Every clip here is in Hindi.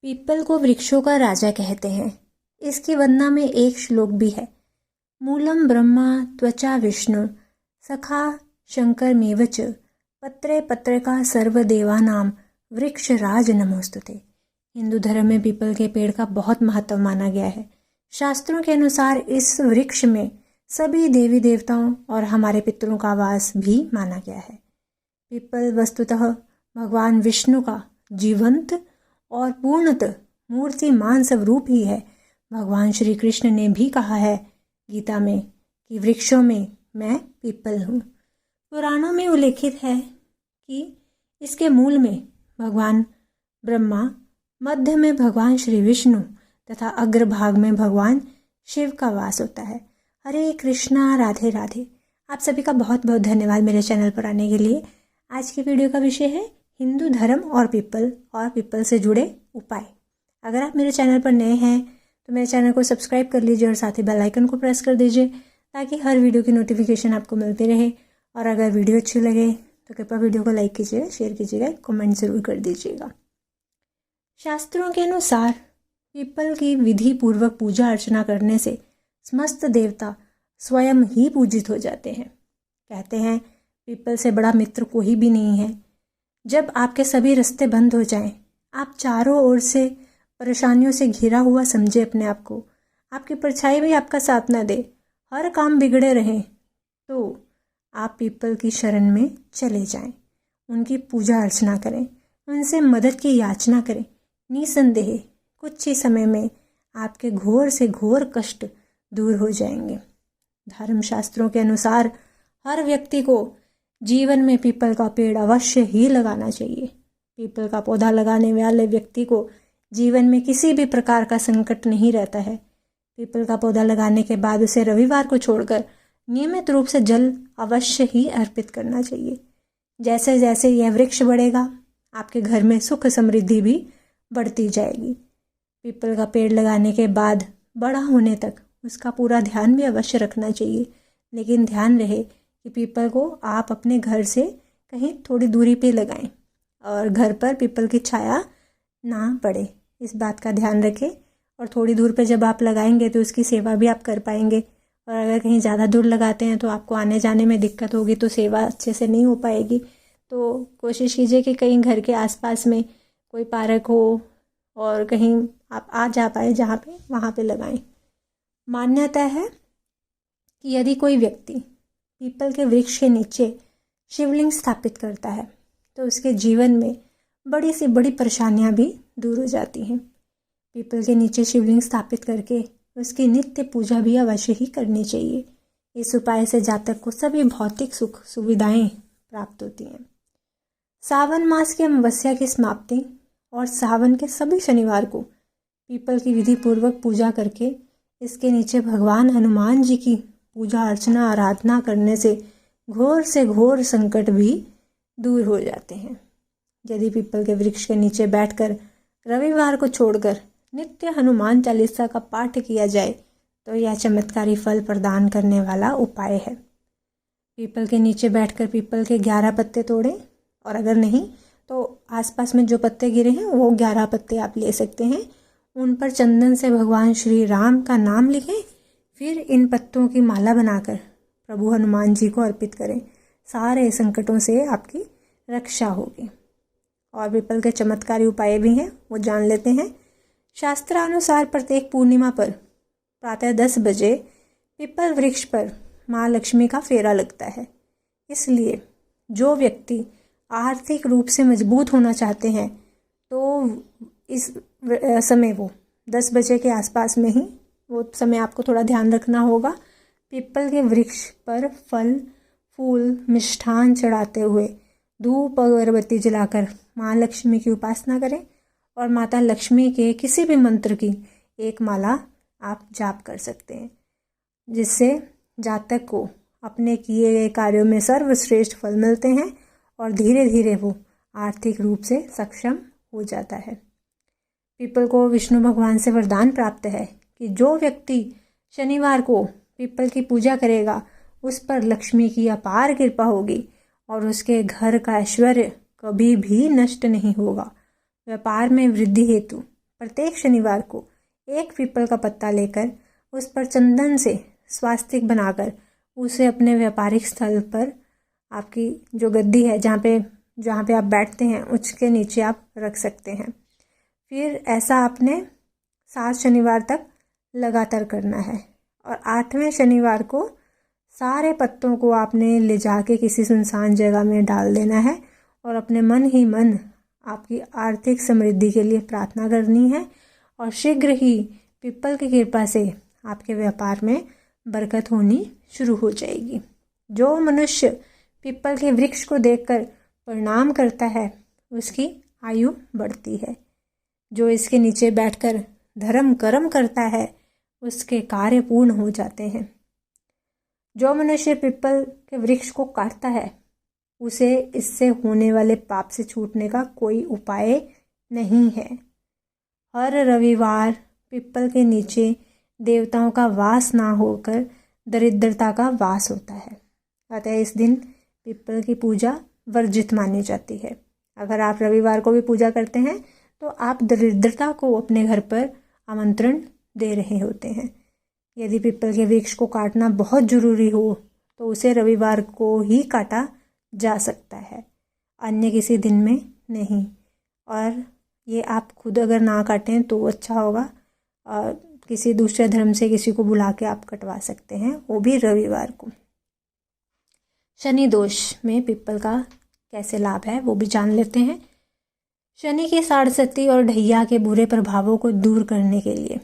पीपल को वृक्षों का राजा कहते हैं। इसकी वंदना में एक श्लोक भी है, मूलम ब्रह्मा त्वचा विष्णु सखा शंकर मेवच पत्रे पत्रिका सर्वदेवानाम वृक्ष राज नमोस्तुते। हिंदू धर्म में पीपल के पेड़ का बहुत महत्व माना गया है। शास्त्रों के अनुसार इस वृक्ष में सभी देवी देवताओं और हमारे पितरों का वास भी माना गया है। पीपल वस्तुतः भगवान विष्णु का जीवंत और पूर्णतः मूर्तिमान स्वरूप ही है। भगवान श्री कृष्ण ने भी कहा है गीता में कि वृक्षों में मैं पीपल हूँ। पुराणों में उल्लेखित है कि इसके मूल में भगवान ब्रह्मा, मध्य में भगवान श्री विष्णु तथा अग्रभाग में भगवान शिव का वास होता है। हरे कृष्णा, राधे राधे। आप सभी का बहुत बहुत धन्यवाद मेरे चैनल पर आने के लिए। आज की वीडियो का विषय है हिंदू धर्म और पीपल से जुड़े उपाय। अगर आप मेरे चैनल पर नए हैं तो मेरे चैनल को सब्सक्राइब कर लीजिए और साथ ही बेल आइकन को प्रेस कर दीजिए ताकि हर वीडियो की नोटिफिकेशन आपको मिलती रहे। और अगर वीडियो अच्छी लगे तो कृपया वीडियो को लाइक कीजिएगा, शेयर कीजिएगा, कमेंट जरूर कर दीजिएगा। शास्त्रों के अनुसार पीपल की विधि पूर्वक पूजा अर्चना करने से समस्त देवता स्वयं ही पूजित हो जाते हैं। कहते हैं पीपल से बड़ा मित्र कोई भी नहीं है। जब आपके सभी रास्ते बंद हो जाएं, आप चारों ओर से परेशानियों से घिरा हुआ समझे अपने आप को, आपकी परछाई भी आपका साथ ना दे, हर काम बिगड़े रहें, तो आप पीपल की शरण में चले जाएं, उनकी पूजा अर्चना करें, उनसे मदद की याचना करें। निसंदेह कुछ ही समय में आपके घोर से घोर कष्ट दूर हो जाएंगे। धर्मशास्त्रों के अनुसार हर व्यक्ति को जीवन में पीपल का पेड़ अवश्य ही लगाना चाहिए। पीपल का पौधा लगाने वाले व्यक्ति को जीवन में किसी भी प्रकार का संकट नहीं रहता है। पीपल का पौधा लगाने के बाद उसे रविवार को छोड़कर नियमित रूप से जल अवश्य ही अर्पित करना चाहिए। जैसे जैसे यह वृक्ष बढ़ेगा, आपके घर में सुख समृद्धि भी बढ़ती जाएगी। पीपल का पेड़ लगाने के बाद बड़ा होने तक उसका पूरा ध्यान भी अवश्य रखना चाहिए। लेकिन ध्यान रहे कि पीपल को आप अपने घर से कहीं थोड़ी दूरी पे लगाएं और घर पर पीपल की छाया ना पड़े, इस बात का ध्यान रखें। और थोड़ी दूर पे जब आप लगाएंगे तो उसकी सेवा भी आप कर पाएंगे। और अगर कहीं ज़्यादा दूर लगाते हैं तो आपको आने जाने में दिक्कत होगी, तो सेवा अच्छे से नहीं हो पाएगी। तो कोशिश कीजिए कि कहीं घर के आसपास में कोई पार्क हो और कहीं आप आ जा पाए जहाँ पे, वहाँ पे लगाएं। मान्यता है कि यदि कोई व्यक्ति पीपल के वृक्ष के नीचे शिवलिंग स्थापित करता है तो उसके जीवन में बड़ी से बड़ी परेशानियां भी दूर हो जाती हैं। पीपल के नीचे शिवलिंग स्थापित करके उसकी नित्य पूजा भी अवश्य ही करनी चाहिए। इस उपाय से जातक को सभी भौतिक सुख सुविधाएं प्राप्त होती हैं। सावन मास की अमावस्या की समाप्ति और सावन के सभी शनिवार को पीपल की विधि पूर्वक पूजा करके इसके नीचे भगवान हनुमान जी की पूजा अर्चना आराधना करने से घोर संकट भी दूर हो जाते हैं। यदि पीपल के वृक्ष के नीचे बैठकर रविवार को छोड़कर नित्य हनुमान चालीसा का पाठ किया जाए तो यह चमत्कारी फल प्रदान करने वाला उपाय है। पीपल के नीचे बैठकर पीपल के 11 पत्ते तोड़ें, और अगर नहीं तो आसपास में जो पत्ते गिरे हैं वो 11 पत्ते आप ले सकते हैं। उन पर चंदन से भगवान श्री राम का नाम लिखें, फिर इन पत्तों की माला बनाकर प्रभु हनुमान जी को अर्पित करें। सारे संकटों से आपकी रक्षा होगी। और पीपल के चमत्कारी उपाय भी हैं, वो जान लेते हैं। शास्त्रानुसार प्रत्येक पूर्णिमा पर प्रातः 10 बजे पीपल वृक्ष पर माँ लक्ष्मी का फेरा लगता है। इसलिए जो व्यक्ति आर्थिक रूप से मजबूत होना चाहते हैं तो इस समय वो 10 बजे के आसपास में ही वो समय आपको थोड़ा ध्यान रखना होगा। पीपल के वृक्ष पर फल फूल मिष्ठान चढ़ाते हुए धूप अगरबत्ती जलाकर माँ लक्ष्मी की उपासना करें और माता लक्ष्मी के किसी भी मंत्र की एक माला आप जाप कर सकते हैं, जिससे जातक को अपने किए गए कार्यों में सर्वश्रेष्ठ फल मिलते हैं और धीरे धीरे वो आर्थिक रूप से सक्षम हो जाता है। पीपल को विष्णु भगवान से वरदान प्राप्त है कि जो व्यक्ति शनिवार को पीपल की पूजा करेगा उस पर लक्ष्मी की अपार कृपा होगी और उसके घर का ऐश्वर्य कभी भी नष्ट नहीं होगा। व्यापार में वृद्धि हेतु प्रत्येक शनिवार को एक पीपल का पत्ता लेकर उस पर चंदन से स्वास्तिक बनाकर उसे अपने व्यापारिक स्थल पर, आपकी जो गद्दी है जहाँ पे आप बैठते हैं उसके नीचे आप रख सकते हैं। फिर ऐसा आपने 7 शनिवार तक लगातार करना है और 8वें शनिवार को सारे पत्तों को आपने ले जाके किसी सुनसान जगह में डाल देना है और अपने मन ही मन आपकी आर्थिक समृद्धि के लिए प्रार्थना करनी है और शीघ्र ही पीपल की कृपा से आपके व्यापार में बरकत होनी शुरू हो जाएगी। जो मनुष्य पीपल के वृक्ष को देखकर प्रणाम करता है उसकी आयु बढ़ती है। जो इसके नीचे बैठकर धर्म कर्म करता है उसके कार्य पूर्ण हो जाते हैं। जो मनुष्य पीपल के वृक्ष को काटता है उसे इससे होने वाले पाप से छूटने का कोई उपाय नहीं है। हर रविवार पीपल के नीचे देवताओं का वास ना होकर दरिद्रता का वास होता है, अतः इस दिन पीपल की पूजा वर्जित मानी जाती है। अगर आप रविवार को भी पूजा करते हैं तो आप दरिद्रता को अपने घर पर आमंत्रण दे रहे होते हैं। यदि पीपल के वृक्ष को काटना बहुत ज़रूरी हो तो उसे रविवार को ही काटा जा सकता है, अन्य किसी दिन में नहीं। और ये आप खुद अगर ना काटें तो अच्छा होगा, और किसी दूसरे धर्म से किसी को बुला के आप कटवा सकते हैं, वो भी रविवार को। शनि दोष में पीपल का कैसे लाभ है वो भी जान लेते हैं। शनि की साढ़सती और ढैया के बुरे प्रभावों को दूर करने के लिए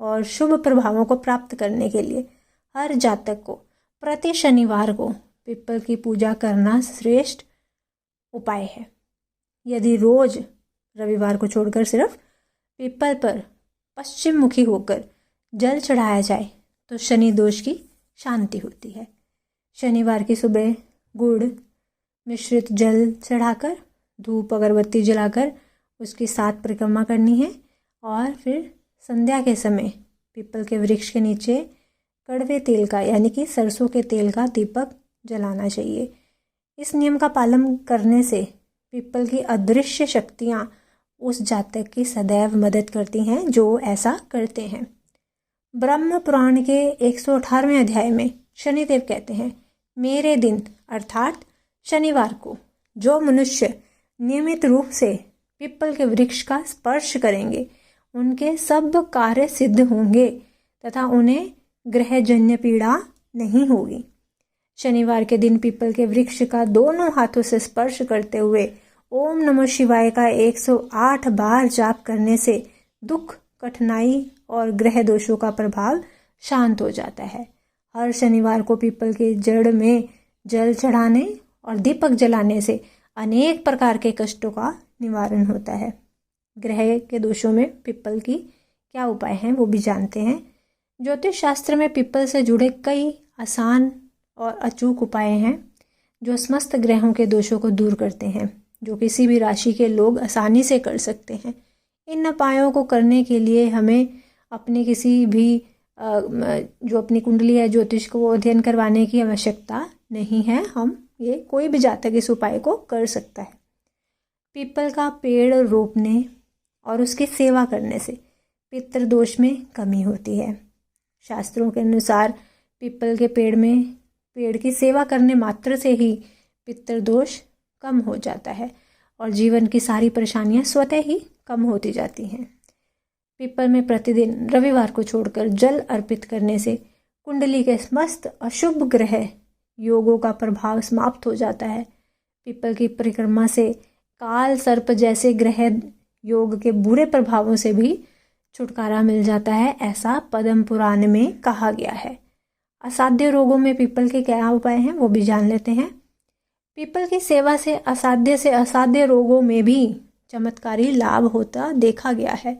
और शुभ प्रभावों को प्राप्त करने के लिए हर जातक को प्रति शनिवार को पीपल की पूजा करना श्रेष्ठ उपाय है। यदि रोज रविवार को छोड़कर सिर्फ पीपल पर पश्चिम मुखी होकर जल चढ़ाया जाए तो शनि दोष की शांति होती है। शनिवार की सुबह गुड़ मिश्रित जल चढ़ाकर धूप अगरबत्ती जलाकर उसकी 7 परिक्रमा करनी है और फिर संध्या के समय पीपल के वृक्ष के नीचे कड़वे तेल का यानी कि सरसों के तेल का दीपक जलाना चाहिए। इस नियम का पालन करने से पीपल की अदृश्य शक्तियाँ उस जातक की सदैव मदद करती हैं जो ऐसा करते हैं। ब्रह्म पुराण के 118वें अध्याय में शनिदेव कहते हैं, मेरे दिन अर्थात शनिवार को जो मनुष्य नियमित रूप से पीपल के वृक्ष का स्पर्श करेंगे उनके सब कार्य सिद्ध होंगे तथा उन्हें ग्रहजन्य पीड़ा नहीं होगी। शनिवार के दिन पीपल के वृक्ष का दोनों हाथों से स्पर्श करते हुए ओम नमः शिवाय का 108 बार जाप करने से दुख, कठिनाई और ग्रह दोषों का प्रभाव शांत हो जाता है। हर शनिवार को पीपल के जड़ में जल चढ़ाने और दीपक जलाने से अनेक प्रकार के कष्टों का निवारण होता है। ग्रह के दोषों में पीपल की क्या उपाय हैं वो भी जानते हैं। ज्योतिष शास्त्र में पीपल से जुड़े कई आसान और अचूक उपाय हैं जो समस्त ग्रहों के दोषों को दूर करते हैं, जो किसी भी राशि के लोग आसानी से कर सकते हैं। इन उपायों को करने के लिए हमें अपने किसी भी जो अपनी कुंडली है ज्योतिष को अध्ययन करवाने की आवश्यकता नहीं है। हम ये कोई भी जातक इस उपाय को कर सकता है। पीपल का पेड़ रोपने और उसकी सेवा करने से पितृ दोष में कमी होती है। शास्त्रों के अनुसार पीपल के पेड़ की सेवा करने मात्र से ही पितृ दोष कम हो जाता है और जीवन की सारी परेशानियां स्वतः ही कम होती जाती हैं। पीपल में प्रतिदिन रविवार को छोड़कर जल अर्पित करने से कुंडली के समस्त अशुभ ग्रह योगों का प्रभाव समाप्त हो जाता है। पीपल की परिक्रमा से काल सर्प जैसे ग्रह योग के बुरे प्रभावों से भी छुटकारा मिल जाता है, ऐसा पद्म पुराण में कहा गया है। असाध्य रोगों में पीपल के क्या उपाय हैं वो भी जान लेते हैं। पीपल की सेवा से असाध्य रोगों में भी चमत्कारी लाभ होता देखा गया है।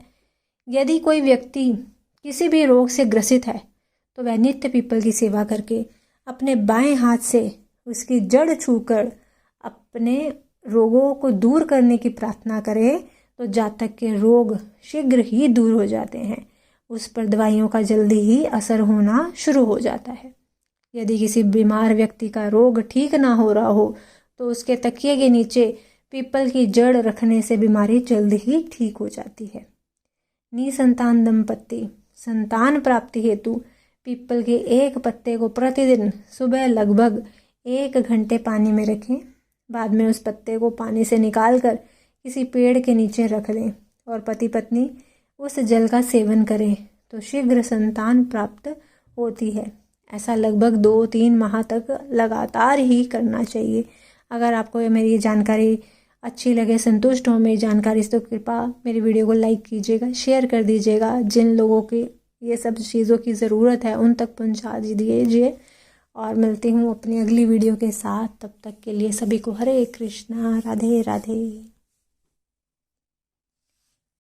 यदि कोई व्यक्ति किसी भी रोग से ग्रसित है तो वह नित्य पीपल की सेवा करके अपने बाएं हाथ से उसकी जड़ छूकर अपने रोगों को दूर करने की प्रार्थना करे तो जातक के रोग शीघ्र ही दूर हो जाते हैं। उस पर दवाइयों का जल्दी ही असर होना शुरू हो जाता है। यदि किसी बीमार व्यक्ति का रोग ठीक ना हो रहा हो तो उसके तकिए के नीचे पीपल की जड़ रखने से बीमारी जल्द ही ठीक हो जाती है। निसंतान दंपत्ति संतान प्राप्ति हेतु पीपल के एक पत्ते को प्रतिदिन सुबह लगभग 1 घंटे पानी में रखें। बाद में उस पत्ते को पानी से निकालकर किसी पेड़ के नीचे रख दें और पति पत्नी उस जल का सेवन करें तो शीघ्र संतान प्राप्त होती है। ऐसा लगभग 2-3 माह तक लगातार ही करना चाहिए। अगर आपको मेरी ये जानकारी अच्छी लगे, संतुष्ट हो मेरी जानकारी से, तो कृपया मेरी वीडियो को लाइक कीजिएगा, शेयर कर दीजिएगा। जिन लोगों की ये सब चीज़ों की ज़रूरत है उन तक पहुंचा दीजिए। और मिलती हूँ अपनी अगली वीडियो के साथ। तब तक के लिए सभी को हरे कृष्णा, राधे राधे।